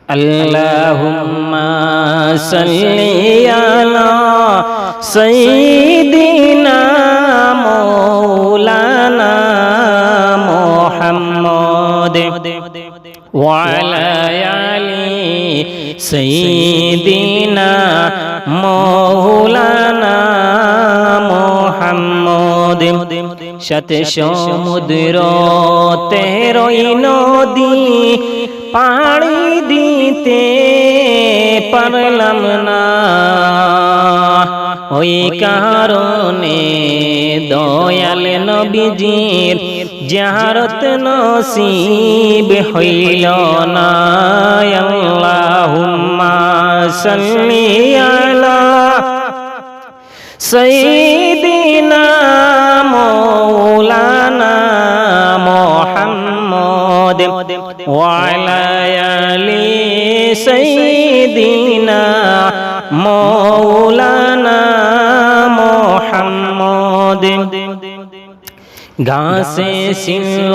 আল্লাহুম্মা সাল্লি আলা সাইয়্যিদিনা মাওলানা মুহাম্মদ ওয়া আলা আলি সাইয়্যিদিনা মাওলানা মুহাম্মদ। সাথে সমুদ্র তেরোই নদী পাড়ি দিতে পারলাম না, ওই কারণে দয়াল নবীজির জিয়ারত নসিব হইল না। আল্লাহুম্মা সাল্লি আলা সাইয়্যিদিনা মাওলানা মুহাম্মদ ওয়া আলা আলি সাইয়্যিদিনা মাওলানা মুহাম্মদ। ঘাসে ছিল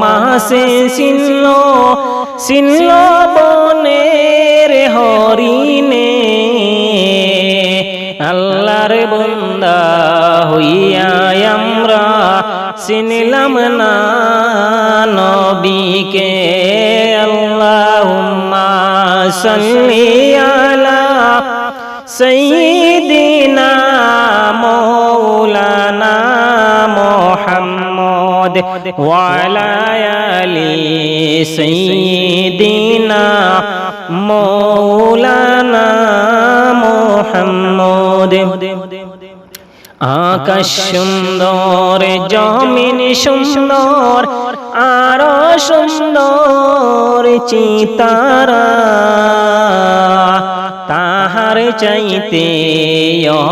মাসে ছিল ছিল বনের হরিণে, আল্লাহর বান্দা হইয়া আমরা চিনলাম না নবীকে। আল্লাহুম্মা সাল্লি আলা সাইয়্যিদিনা মাওলানা মুহাম্মদ ওয়া আলা আলি সাইয়্যিদিনা মাওলানা মুহাম্মদ। আকাশ সুন্দর, জমিন সুন্দর, আরো সুন্দর চিতারা, তাহার চাইতে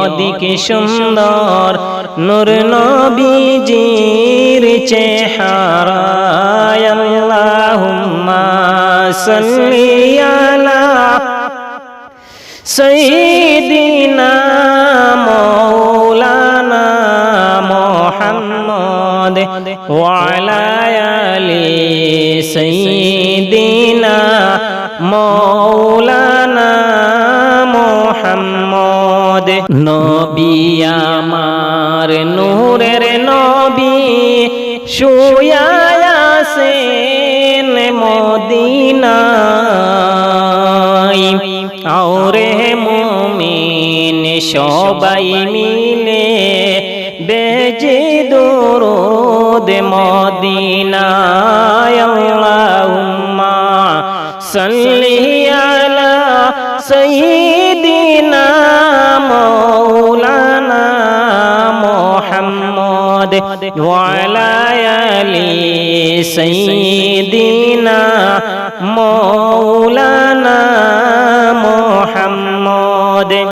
অধিক সুন্দর নূর নবীজির চেহারা। আল্লাহুম্মা সাল্লি আলা সাইয়্যিদিনা মাওলানা মুহাম্মদ ওয়া আলা আলি সাইয়্যিদিনা মাওলানা মুহাম্মদ। নবী আমার নূরের নবী শুয়া আছেন মদিনায়, আওরে মুমিন সবাই মিলে বেজে দরুদ মদিনায়। আল্লাহুম্মা সাল্লি আলা সাইয়্যিদিনা মাওলানা মুহাম্মদ ওয়া আলা আলি সাইয়্যিদিনা মাওলানা